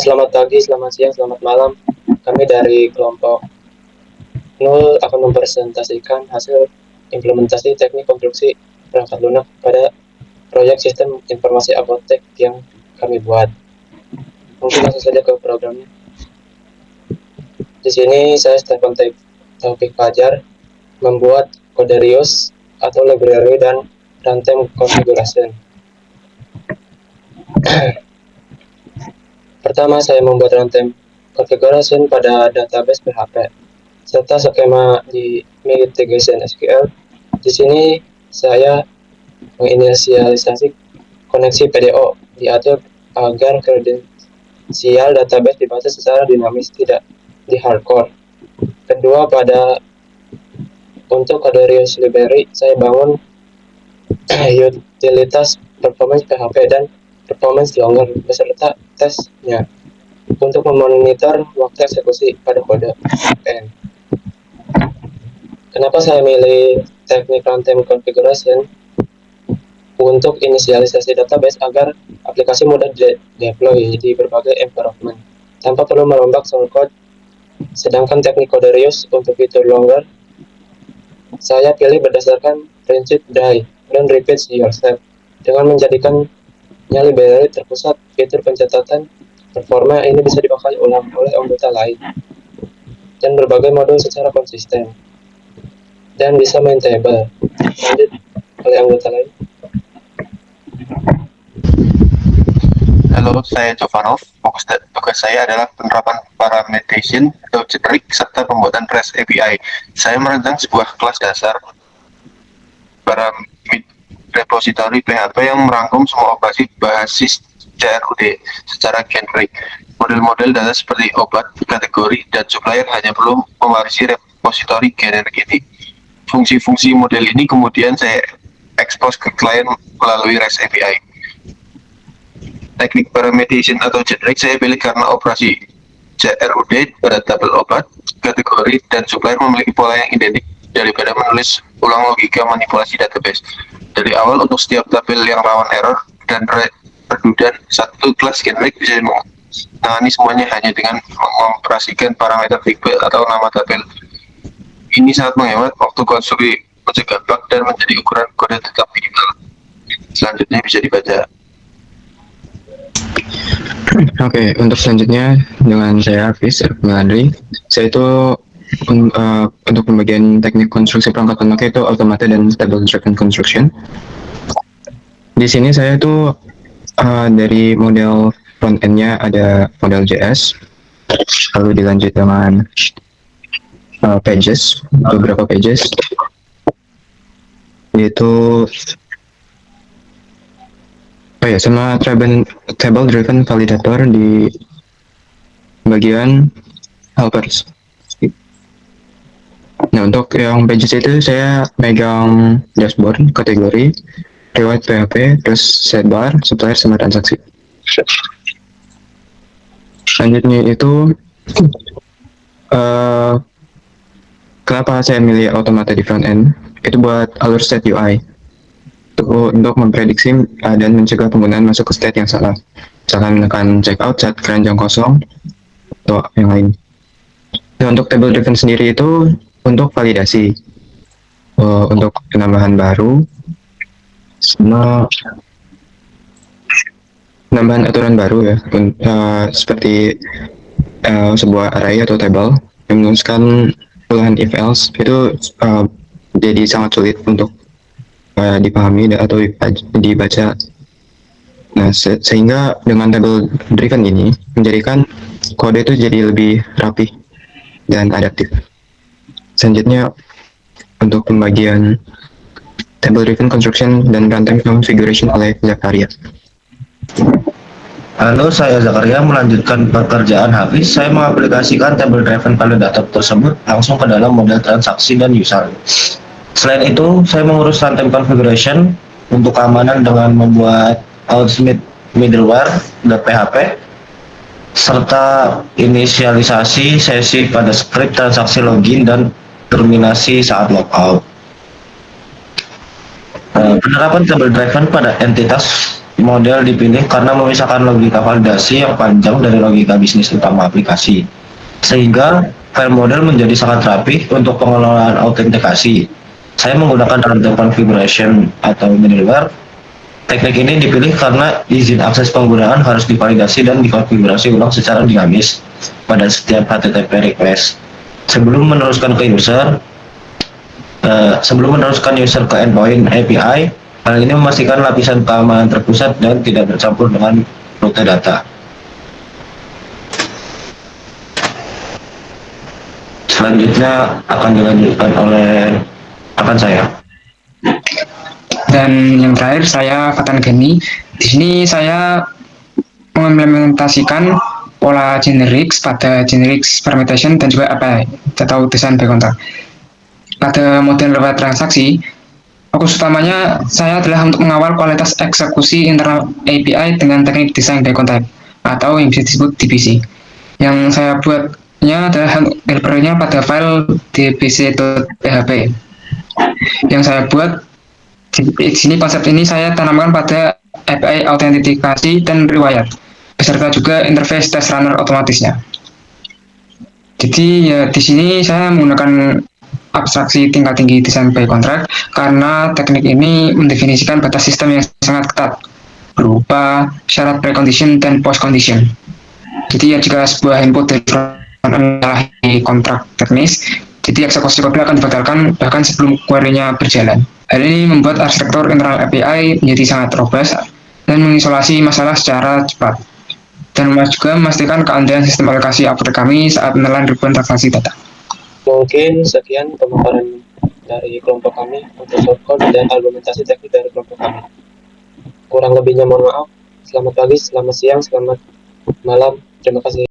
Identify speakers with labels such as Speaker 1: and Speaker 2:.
Speaker 1: Selamat pagi, selamat siang, selamat malam. Kami dari kelompok 0 akan mempresentasikan hasil implementasi teknik konstruksi perangkat lunak pada proyek sistem informasi apotek yang kami buat. Mungkin langsung saja ke programnya. Di sini saya Stefan Taufik Fajar membuat kode Rios atau library dan runtime configuration. Pertama, saya membuat runtime configuration pada database PHP serta skema di mitigation SQL. Di sini saya menginisialisasi koneksi PDO diatur agar kredensial database dibaca secara dinamis, tidak di hardcore. Kedua, untuk kode Rios library, saya bangun utilitas performance PHP dan performance logger beserta tesnya untuk memonitor waktu eksekusi pada kode PN. Kenapa saya milih teknik runtime configuration? Untuk inisialisasi database agar aplikasi mudah deploy di berbagai environment tanpa perlu merombak source code. Sedangkan teknik kode Rios untuk fitur logger saya pilih berdasarkan prinsip die dan repeat yourself dengan menjadikannya library terpusat. Fitur pencatatan performa ini bisa dipakai ulang oleh anggota lain dan berbagai modul secara konsisten dan bisa maintainable lanjut oleh anggota lain.
Speaker 2: Halo, saya Jovanov. Fokus tugas saya adalah penerapan parameterization atau generic serta pembuatan REST API. Saya merancang sebuah kelas dasar repository PHP yang merangkum semua operasi basis CRUD secara generic. Model-model data seperti obat, kategori, dan supplier hanya perlu mewarisi repository generic ini. Fungsi-fungsi model ini kemudian saya expose ke klien melalui REST API. Teknik parameterization atau generic saya pilih karena operasi CRUD pada tabel obat, kategori, dan supplier memiliki pola yang identik daripada menulis ulang logika manipulasi database. Dari awal untuk setiap tabel yang rawan error dan redundant, satu kelas generic bisa menangani semuanya hanya dengan mengoperasikan parameter table atau nama tabel. Ini sangat menghemat waktu konstruksi, mencegah bug, dan menjadi ukuran kode tetap minimal. Selanjutnya bisa dibaca.
Speaker 3: Oke, untuk selanjutnya dengan saya Hafiz Melandri. Saya itu untuk pembagian teknik konstruksi perangkat lunak itu automated dan stable driven construction. Di sini saya itu dari model front end-nya ada model JS, lalu dilanjut dengan pages, beberapa pages, yaitu sama table driven validator di bagian helpers. Nah, untuk yang pages itu saya megang dashboard, kategori, rewrite PHP, terus sidebar, supplier, sama transaksi. Selanjutnya itu kenapa saya milih automated di front end? Itu buat alur state UI untuk memprediksi dan mencegah penggunaan masuk ke state yang salah, misalkan menekan checkout saat keranjang kosong atau yang lain. Nah, untuk table driven sendiri itu untuk validasi, untuk penambahan baru, sama penambahan aturan baru ya, seperti sebuah array atau table yang menuliskan puluhan if else itu jadi sangat sulit untuk dipahami atau dibaca. Nah, sehingga dengan table driven ini menjadikan kode itu jadi lebih rapi dan adaptif. Selanjutnya untuk pembagian table driven construction dan runtime configuration oleh Zakaria.
Speaker 4: Halo, saya Zakaria melanjutkan pekerjaan Hafiz. Saya mengaplikasikan table driven validator tersebut langsung ke dalam model transaksi dan user. Selain itu, saya mengurus runtime configuration untuk keamanan dengan membuat outsmith middleware .php serta inisialisasi sesi pada script transaksi login dan terminasi saat logout. Penerapan table driven pada entitas model dipilih karena memisahkan logika validasi yang panjang dari logika bisnis utama aplikasi, sehingga file model menjadi sangat rapi untuk pengelolaan autentikasi. Saya menggunakan runtime configuration atau middleware. Teknik ini dipilih karena izin akses penggunaan harus divalidasi dan dikonfigurasi ulang secara dinamis pada setiap HTTP request. Sebelum meneruskan user ke endpoint API, hal ini memastikan lapisan keamanan terpusat dan tidak bercampur dengan rute data. Selanjutnya akan dilanjutkan oleh rekan saya.
Speaker 5: Dan yang terakhir saya Fatan Gani. Di sini saya mengimplementasikan pola generics pada generics permutation dan juga API atau desain by contract. Pada model lewat transaksi, fokus utamanya saya adalah untuk mengawal kualitas eksekusi internal API dengan teknik desain by contract atau yang bisa disebut DBC. Yang saya buatnya adalah helpernya pada file dbc.php. Yang saya buat di sini konsep ini saya tanamkan pada API autentikasi dan riwayat, beserta juga interface test runner otomatisnya. Jadi ya di sini saya menggunakan abstraksi tingkat tinggi desain by contract karena teknik ini mendefinisikan batas sistem yang sangat ketat berupa syarat precondition dan post condition. Jadi ya jika sebuah input dari menyalahi kontrak teknis, jadi eksekusi kode akan dibatalkan bahkan sebelum query-nya berjalan. Hal ini membuat arsitektur internal API menjadi sangat robust dan mengisolasi masalah secara cepat. Dan juga memastikan keandalan sistem aplikasi Upwork kami saat menelan ribuan transaksi data.
Speaker 1: Mungkin sekian pemaparan dari kelompok kami untuk shortcode dan argumentasi teknik dari kelompok kami. Kurang lebihnya mohon maaf. Selamat pagi, selamat siang, selamat malam. Terima kasih.